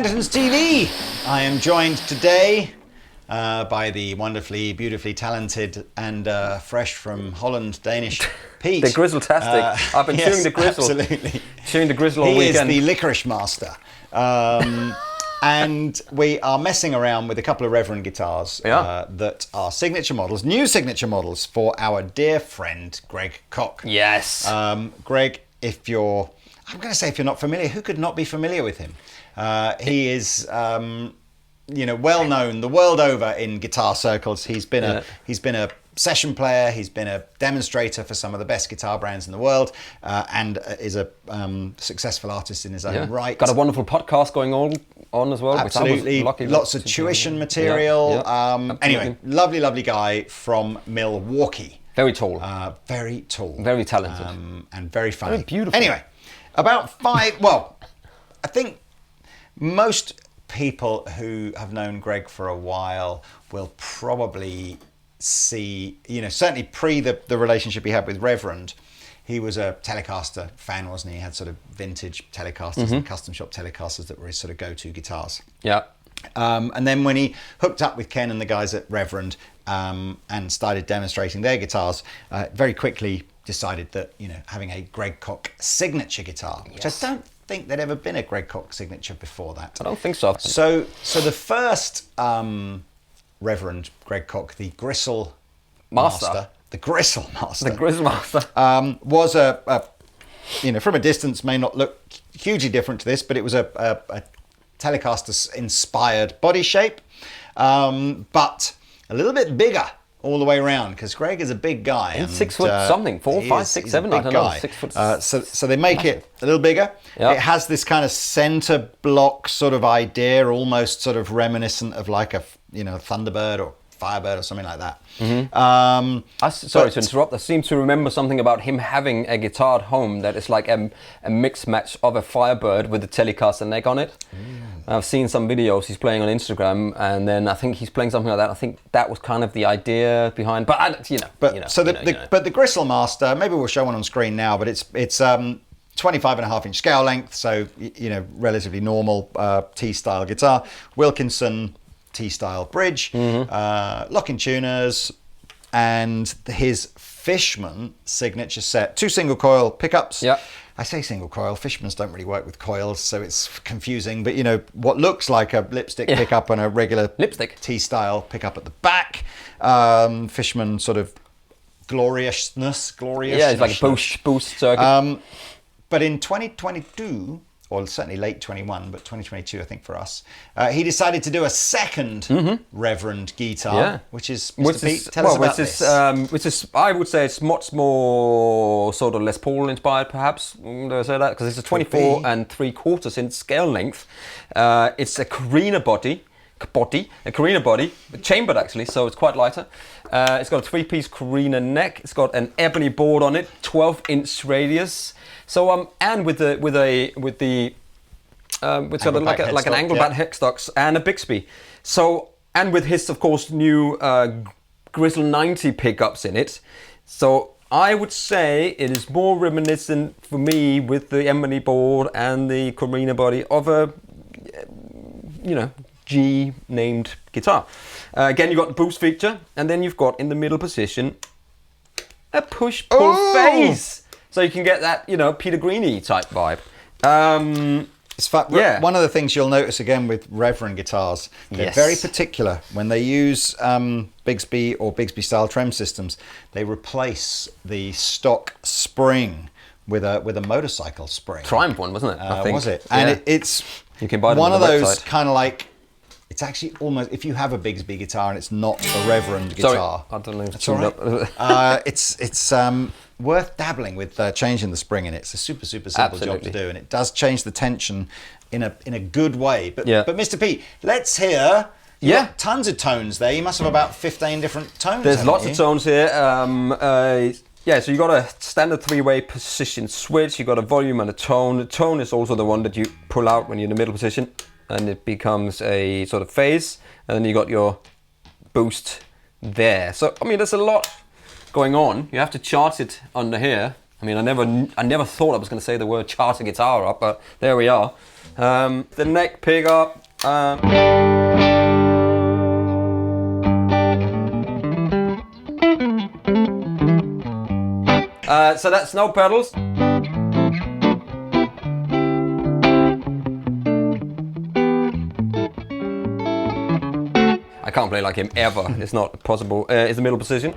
Andertons TV. I am joined today by the wonderfully, beautifully talented and fresh from Holland Danish Pete. The Gristle-tastic. I've been chewing the Gristle. Absolutely. Chewing the Gristle all weekend. He is the licorice master. And we are messing around with a couple of Reverend guitars that are signature models, new signature models for our dear friend Greg Koch. Yes. Greg, if you're not familiar, who could not be familiar with him? He is, well known the world over in guitar circles. He's been a session player. He's been a demonstrator for some of the best guitar brands in the world, and is a successful artist in his own right. Got a wonderful podcast going on as well. Absolutely, lots of tuition material. Anyway, lovely guy from Milwaukee. Very tall. Very tall. Very talented. And very funny. Very beautiful. Anyway, I think most people who have known Greg for a while will probably see, certainly pre the relationship he had with Reverend, he was a Telecaster fan, wasn't he? He had sort of vintage Telecasters and custom shop Telecasters that were his sort of go-to guitars. Yeah. And then when he hooked up with Ken and the guys at Reverend and started demonstrating their guitars, very quickly decided that, having a Greg Koch signature guitar, which I don't think there'd ever been a Greg Koch signature before that. I don't think so. So the first Reverend Greg Koch, the Gristle Master, the Gristle Master, was from a distance may not look hugely different to this, but it was a Telecaster inspired body shape, but a little bit bigger all the way around, because Greg is a big guy. And 6 foot something, 4, 5, 6, 7, I don't know. 6 foot. So they make it a little bigger. Yep. It has this kind of center block sort of idea, almost sort of reminiscent of like a Thunderbird or Firebird or something like that. Sorry to interrupt. I seem to remember something about him having a guitar at home that is like a mix match of a Firebird with a Telecaster neck on it. I've seen some videos he's playing on Instagram, and then I think he's playing something like that. I think that was kind of the idea behind. But the Gristlemaster, maybe we'll show one on screen now, but it's 25.5-inch scale length, so relatively normal T-style guitar. Wilkinson T-style bridge, locking tuners, and his Fishman signature set, 2 single coil pickups. Yeah. I say single coil, Fishmans don't really work with coils, so it's confusing, but what looks like a lipstick pickup and a regular lipstick T-style pickup at the back. Fishman sort of gloriousness. Yeah, it's like a boost circuit. But in 2022, or certainly late 21, but 2022 I think for us, he decided to do a second Reverend guitar, which is, Mr. Pete, tell us about this. Which is, I would say it's much more sort of Les Paul inspired, perhaps. Do I say that? Because it's a 24 3/4 inch scale length. It's a carina body, chambered actually, so it's quite lighter. It's got a 3-piece carina neck. It's got an ebony board on it, 12-inch radius. So and with sort of like an Anglebat headstocks and a Bigsby. So, and with his of course new Gristle 90 pickups in it. So I would say it is more reminiscent for me with the ebony board and the carina body of a G named guitar. Again, you've got the boost feature, and then you've got in the middle position a push-pull phase. So you can get that, Peter Greeny type vibe. One of the things you'll notice again with Reverend guitars, they're very particular when they use Bigsby or Bigsby style trem systems. They replace the stock spring with a motorcycle spring. Triumph one, wasn't it? I think. Was it? And it's you can buy them one on of the those website. kind of like. It's actually almost, if you have a Bigsby guitar and it's not a Reverend guitar. Sorry, I don't know. That's all right. It's worth dabbling with changing the spring in it. It's a super simple job to do, and it does change the tension in a good way. But Mr. P, let's hear. You got tons of tones there. You must have about 15 different tones. There's lots of tones here. So you got a standard 3-way position switch. You got a volume and a tone. The tone is also the one that you pull out when you're in the middle position, and it becomes a sort of phase, and then you got your boost there. So, there's a lot going on. You have to chart it under here, I mean, I never thought I was going to say the word charge the guitar up, but there we are. The neck pickup. So that's no pedals. I can't play like him ever. It's not possible. It's the middle position.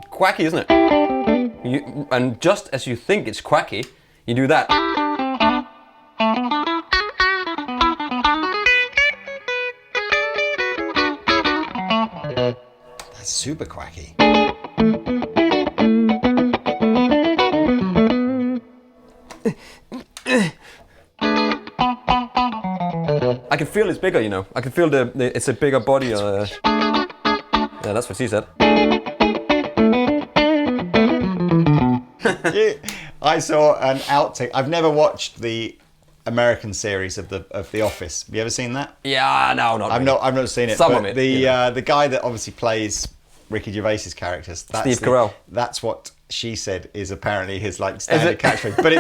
Quacky, isn't it? And just as you think it's quacky, you do that. That's super quacky. I can feel it's bigger, you know. I can feel it's a bigger body. Yeah, that's what she said. I saw an outtake. I've never watched the American series of the Office. Have you ever seen that? Yeah, no, not. I've not seen it. Some of it. The guy that obviously plays Ricky Gervais's characters, Steve Carell. That's what she said is apparently his like standard catchphrase. But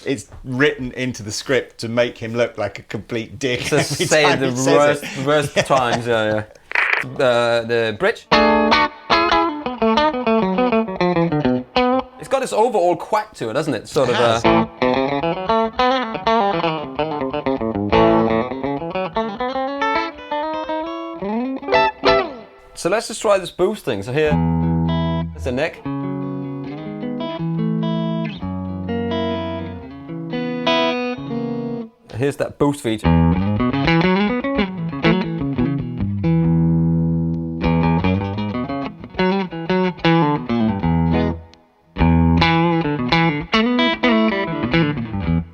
it's written into the script to make him look like a complete dick. To say the worst times. Yeah. The bridge. It's got this overall quack to it, doesn't it? Sort of. So let's just try this boost thing. So here, there's the neck. Here's that boost feature.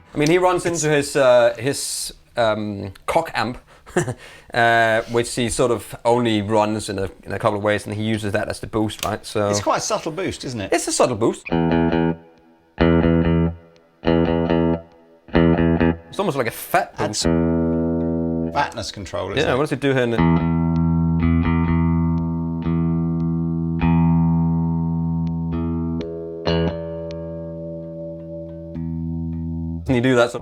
I mean, he runs into his Koch amp, which he sort of only runs in a couple of ways, and he uses that as the boost, right? So it's quite a subtle boost, isn't it? It's a subtle boost. It's almost like a fat boost. Fatness control, isn't it? Yeah, what does it do here? Can you do that?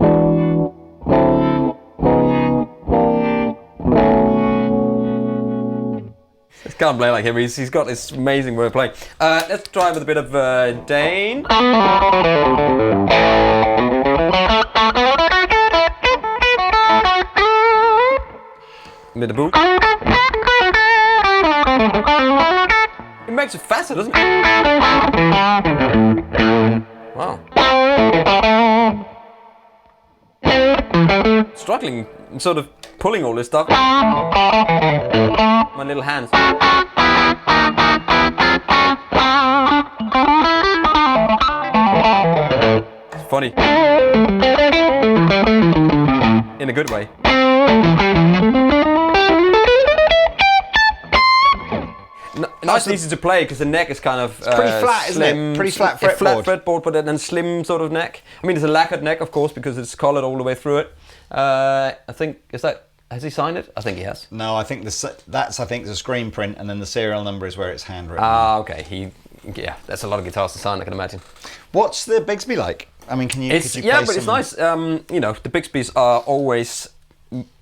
Just can't play like him. He's got this amazing way of playing. Let's try with a bit of Dane. With the boot. It makes it faster, doesn't it? Wow. Struggling, sort of pulling all this stuff. My little hands. It's funny. In a good way. Nice and easy to play because the neck is kind of pretty flat, slim, isn't it? Pretty flat fretboard. Flat fretboard, but then slim sort of neck. I mean, it's a lacquered neck, of course, because it's coloured all the way through it. I think has he signed it? I think he has. No, I think that's a screen print, and then the serial number is where it's handwritten. Ah, okay. That's a lot of guitars to sign, I can imagine. What's the Bigsby like? I mean, could you it's nice. You know, the Bigsbys are always.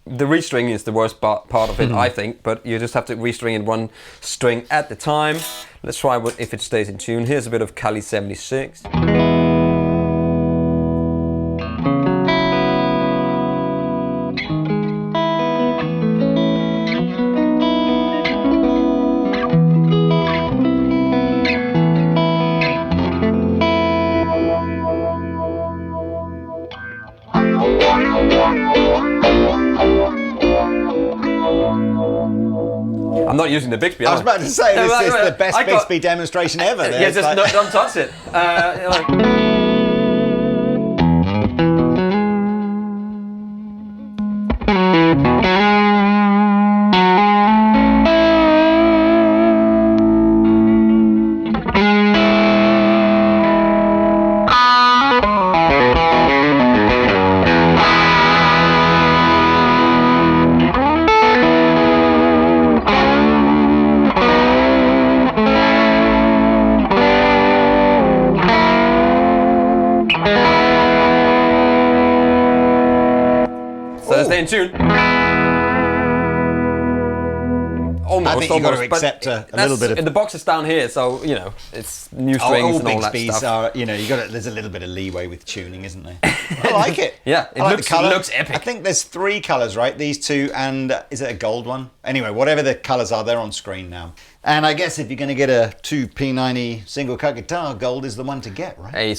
The restring is the worst part of it, I think, but you just have to restring in one string at the time. Let's try if it stays in tune. Here's a bit of Kali 76. I'm not using the Bigsby. I was about to say, this is the best Bigsby demonstration ever. Yeah, just don't touch it. in tune. Almost, I think you've got to accept a little bit of... The box is down here, so, you know, it's new strings and all that Bigsby's stuff. are, you know, there's a little bit of leeway with tuning, isn't there? I like it. Yeah, it looks epic. I think there's 3 colours, right? These 2, and is it a gold one? Anyway, whatever the colours are, they're on screen now. And I guess if you're going to get a 2 P90 single cut guitar, gold is the one to get, right? A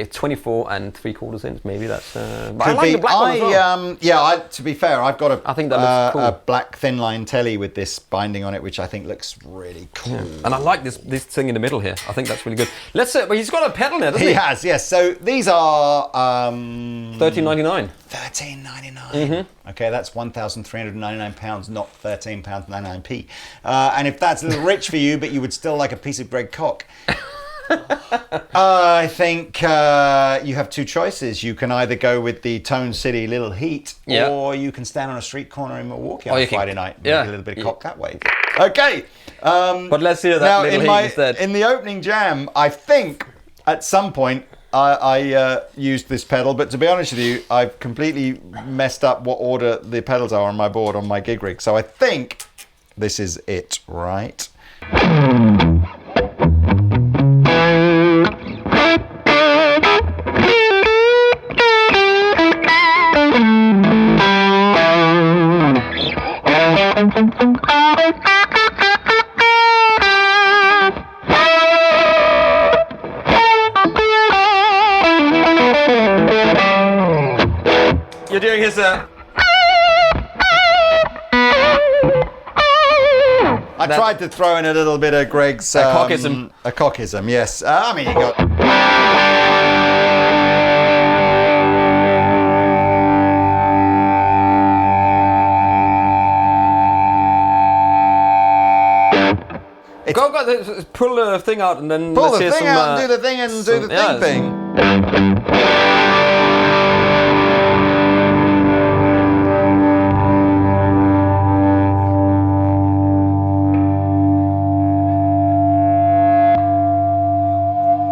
24 and 3/4 inch, maybe that's... Could I like the black one as well. To be fair, I've got I think that looks cool. a black thin line telly with this binding on it, which I think looks really cool. Yeah. And I like this thing in the middle here. I think that's really good. Let's say, well, he's got a pedal there, doesn't he? He has, yes. So these are... $13.99. $13.99. Okay, that's £1,399, not £13.99p. And if that's a little rich for you, but you would still like a piece of Greg Koch, I think you have 2 choices. You can either go with the Tone City Little Heat, or you can stand on a street corner in Milwaukee on a Friday night and make a little bit of Koch that way. Okay. But let's hear that Little Heat instead. In the opening jam, I think at some point I used this pedal, but to be honest with you, I've completely messed up what order the pedals are on my board on my gig rig. So I think this is it, right? You're doing his... I tried to throw in a little bit of Greg's... a Kochism. A Kochism, yes. I mean, you got... Pull the thing out and then pull the thing out and do the thing and do the thing.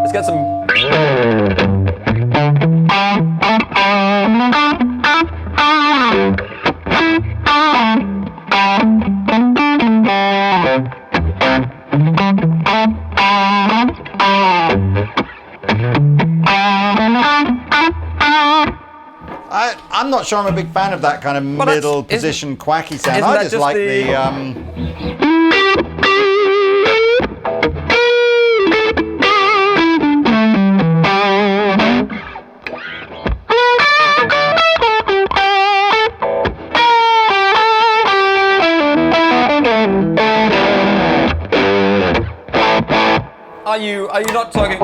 Let's get some... I'm not sure I'm a big fan of that kind of middle position quacky sound. I just like the... Are you not talking?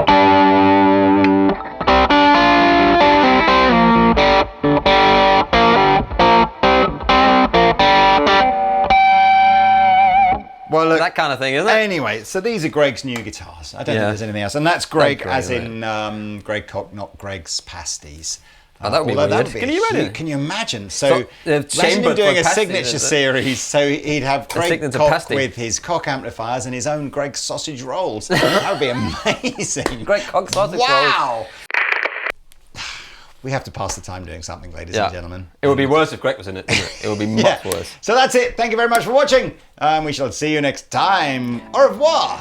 Well, look, that kind of thing, isn't it? Anyway, so these are Greg's new guitars. I don't think there's anything else. And that's Greg, as in Greg Koch, not Greg's pasties. Oh, that would be weird. Can you imagine? Can you imagine? So imagine him doing a signature series. So he'd have Greg Koch with his Koch amplifiers and his own Greg sausage rolls. That would be amazing. Greg Koch sausage rolls. Wow. We have to pass the time doing something, ladies and gentlemen. It would be worse if Greg was in it, wouldn't it? It would be much worse. So that's it. Thank you very much for watching. We shall see you next time. Au revoir.